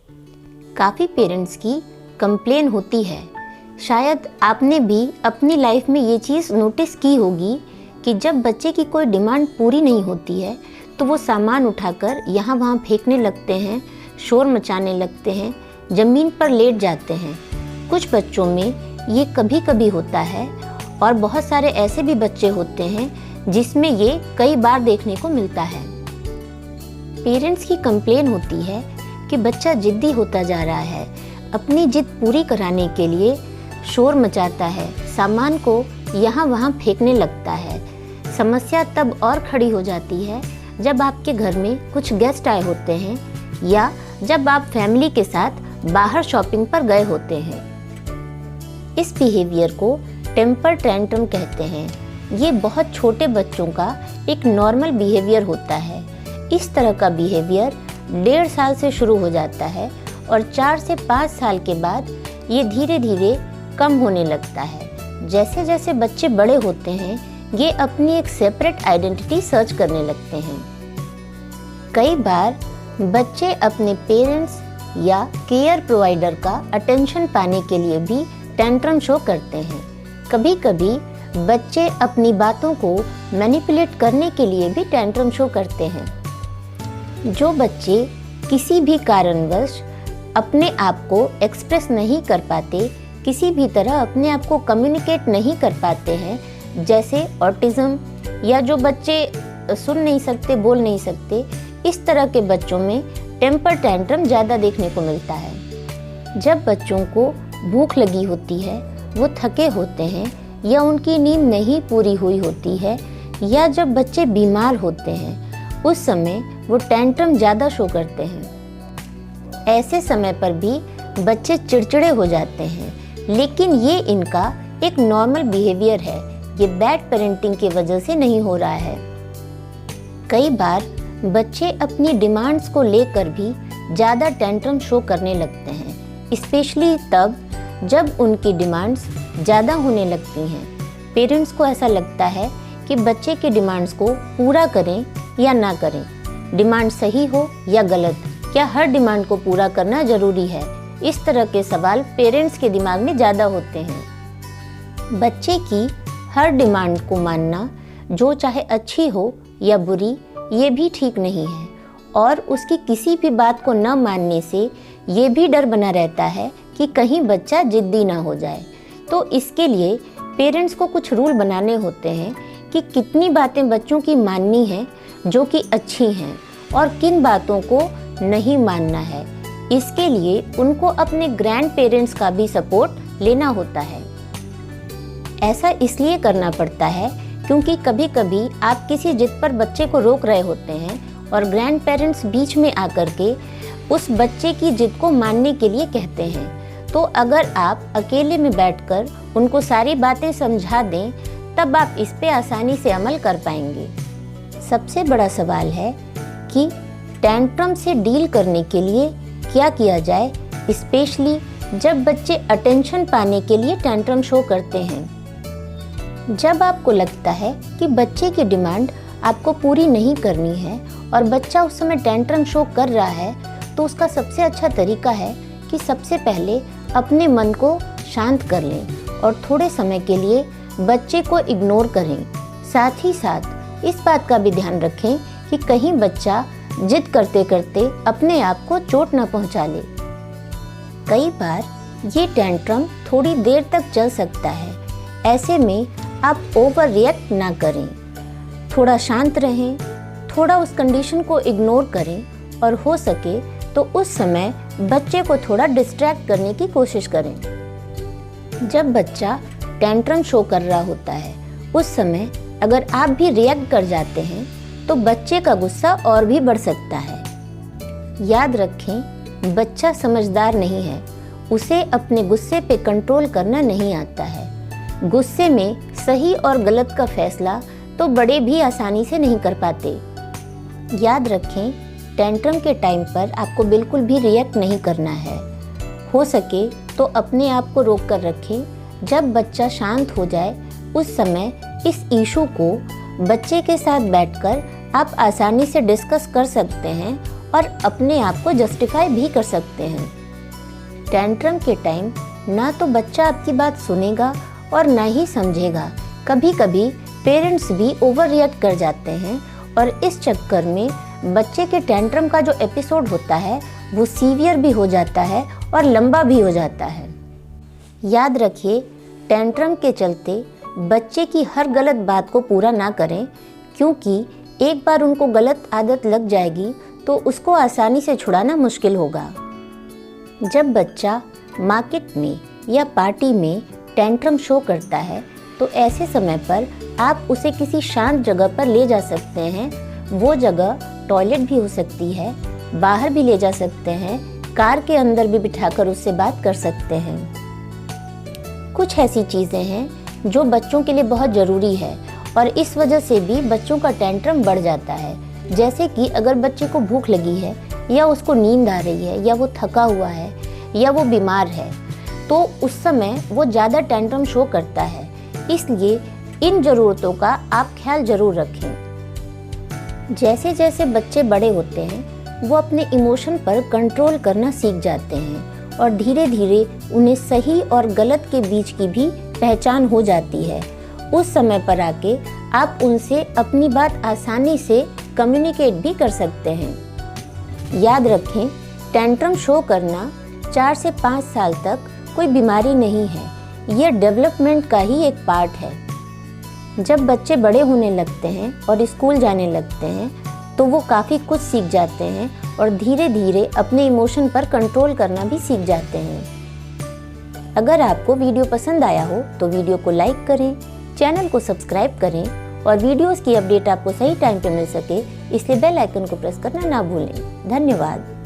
काफ़ी पेरेंट्स की कंप्लेन होती है। शायद आपने भी अपनी लाइफ में ये चीज़ नोटिस की होगी कि जब बच्चे की कोई डिमांड पूरी नहीं होती है तो वो सामान उठाकर यहाँ वहाँ फेंकने लगते हैं, शोर मचाने लगते हैं, ज़मीन पर लेट जाते हैं। कुछ बच्चों में ये कभी कभी होता है और बहुत सारे ऐसे भी बच्चे होते हैं जिसमें ये कई बार देखने को मिलता है। पेरेंट्स की कंप्लेन होती है कि बच्चा जिद्दी होता जा रहा है, अपनी जिद पूरी कराने के लिए शोर मचाता है, सामान को यहाँ वहाँ फेंकने लगता है। समस्या तब और खड़ी हो जाती है जब आपके घर में कुछ गेस्ट आए होते हैं या जब आप फैमिली के साथ बाहर शॉपिंग पर गए होते हैं। इस बिहेवियर को टेम्पर टैंट्रम कहते हैं। ये बहुत छोटे बच्चों का एक नॉर्मल बिहेवियर होता है। इस तरह का बिहेवियर 1.5 साल से शुरू हो जाता है और 4 से 5 साल के बाद ये धीरे धीरे कम होने लगता है। जैसे जैसे बच्चे बड़े होते हैं ये अपनी एक सेपरेट आइडेंटिटी सर्च करने लगते हैं। कई बार बच्चे अपने पेरेंट्स या केयर प्रोवाइडर का अटेंशन पाने के लिए भी टेंट्रम शो करते हैं। कभी कभी बच्चे अपनी बातों को मैनिपुलेट करने के लिए भी टेंट्रम शो करते हैं। जो बच्चे किसी भी कारणवश अपने आप को एक्सप्रेस नहीं कर पाते, किसी भी तरह अपने आप को कम्युनिकेट नहीं कर पाते हैं, जैसे ऑटिज्म या जो बच्चे सुन नहीं सकते, बोल नहीं सकते, इस तरह के बच्चों में टेम्पर टैंट्रम ज़्यादा देखने को मिलता है। जब बच्चों को भूख लगी होती है, वो थके होते हैं या उनकी नींद नहीं पूरी हुई होती है या जब बच्चे बीमार होते हैं, उस समय वो टैंट्रम ज़्यादा शो करते हैं। ऐसे समय पर भी बच्चे चिड़चिड़े हो जाते हैं, लेकिन ये इनका एक नॉर्मल बिहेवियर है। ये बैड पेरेंटिंग की वजह से नहीं हो रहा है। कई बार बच्चे अपनी डिमांड्स को लेकर भी ज़्यादा टेंट्रम शो करने लगते हैं, स्पेशली तब जब उनकी डिमांड्स ज़्यादा होने लगती हैं। पेरेंट्स को ऐसा लगता है कि बच्चे की डिमांड्स को पूरा करें या ना करें, डिमांड सही हो या गलत, क्या हर डिमांड को पूरा करना ज़रूरी है। इस तरह के सवाल पेरेंट्स के दिमाग में ज़्यादा होते हैं। बच्चे की हर डिमांड को मानना, जो चाहे अच्छी हो या बुरी, ये भी ठीक नहीं है और उसकी किसी भी बात को न मानने से ये भी डर बना रहता है कि कहीं बच्चा जिद्दी ना हो जाए। तो इसके लिए पेरेंट्स को कुछ रूल बनाने होते हैं कि कितनी बातें बच्चों की माननी है जो कि अच्छी हैं और किन बातों को नहीं मानना है। इसके लिए उनको अपने ग्रैंड पेरेंट्स का भी सपोर्ट लेना होता है। ऐसा इसलिए करना पड़ता है क्योंकि कभी कभी आप किसी जिद पर बच्चे को रोक रहे होते हैं और ग्रैंड पेरेंट्स बीच में आकर के उस बच्चे की जिद को मानने के लिए कहते हैं। तो अगर आप अकेले में बैठकर उनको सारी बातें समझा दें, तब आप इस पे आसानी से अमल कर पाएंगे। सबसे बड़ा सवाल है कि टैंट्रम से डील करने के लिए क्या किया जाए, स्पेशली जब बच्चे अटेंशन पाने के लिए टैंट्रम शो करते हैं। जब आपको लगता है कि बच्चे की डिमांड आपको पूरी नहीं करनी है और बच्चा उस समय टैंट्रम शो कर रहा है, तो उसका सबसे अच्छा तरीका है कि सबसे पहले अपने मन को शांत कर लें और थोड़े समय के लिए बच्चे को इग्नोर करें। साथ ही साथ इस बात का भी ध्यान रखें कि कहीं बच्चा जिद करते करते अपने आप को चोट न पहुंचा ले। कई बार ये टैंट्रम थोड़ी देर तक चल सकता है। ऐसे में आप ओवर रिएक्ट ना करें, थोड़ा शांत रहें, थोड़ा उस कंडीशन को इग्नोर करें और हो सके तो उस समय बच्चे को थोड़ा डिस्ट्रैक्ट करने की कोशिश करें। जब बच्चा टैंट्रम शो कर रहा होता है, उस समय अगर आप भी रिएक्ट कर जाते हैं तो बच्चे का गुस्सा और भी बढ़ सकता है। याद रखें, बच्चा समझदार नहीं है, उसे अपने गुस्से पे कंट्रोल करना नहीं आता है। गुस्से में सही और गलत का फैसला तो बड़े भी आसानी से नहीं कर पाते। याद रखें, टैंट्रम के टाइम पर आपको बिल्कुल भी रिएक्ट नहीं करना है। हो सके तो अपने आप को रोक कर रखें। जब बच्चा शांत हो जाए, उस समय इस इशू को बच्चे के साथ बैठकर आप आसानी से डिस्कस कर सकते हैं और अपने आप को जस्टिफाई भी कर सकते हैं। टेंट्रम के टाइम ना तो बच्चा आपकी बात सुनेगा और ना ही समझेगा। कभी कभी पेरेंट्स भी ओवर रिएक्ट कर जाते हैं और इस चक्कर में बच्चे के टेंट्रम का जो एपिसोड होता है वो सीवियर भी हो जाता है और लंबा भी हो जाता है। याद रखिए, टेंट्रम के चलते बच्चे की हर गलत बात को पूरा ना करें, क्योंकि एक बार उनको गलत आदत लग जाएगी तो उसको आसानी से छुड़ाना मुश्किल होगा। जब बच्चा मार्केट में या पार्टी में टेंट्रम शो करता है तो ऐसे समय पर आप उसे किसी शांत जगह पर ले जा सकते हैं। वो जगह टॉयलेट भी हो सकती है, बाहर भी ले जा सकते हैं, कार के अंदर भी बिठाकर उससे बात कर सकते हैं। कुछ ऐसी चीज़ें हैं जो बच्चों के लिए बहुत ज़रूरी है और इस वजह से भी बच्चों का टेंट्रम बढ़ जाता है। जैसे कि अगर बच्चे को भूख लगी है या उसको नींद आ रही है या वो थका हुआ है या वो बीमार है, तो उस समय वो ज़्यादा टेंट्रम शो करता है। इसलिए इन ज़रूरतों का आप ख्याल ज़रूर रखें। जैसे जैसे बच्चे बड़े होते हैं वो अपने इमोशन पर कंट्रोल करना सीख जाते हैं और धीरे धीरे उन्हें सही और गलत के बीच की भी पहचान हो जाती है। उस समय पर आके आप उनसे अपनी बात आसानी से कम्युनिकेट भी कर सकते हैं। याद रखें, टेंट्रम शो करना 4 से 5 साल तक कोई बीमारी नहीं है, ये डेवलपमेंट का ही एक पार्ट है। जब बच्चे बड़े होने लगते हैं और स्कूल जाने लगते हैं तो वो काफ़ी कुछ सीख जाते हैं और धीरे धीरे अपने इमोशन पर कंट्रोल करना भी सीख जाते हैं। अगर आपको वीडियो पसंद आया हो तो वीडियो को लाइक करें, चैनल को सब्सक्राइब करें और वीडियोस की अपडेट आपको सही टाइम पे मिल सके इसलिए बेल आइकन को प्रेस करना ना भूलें। धन्यवाद।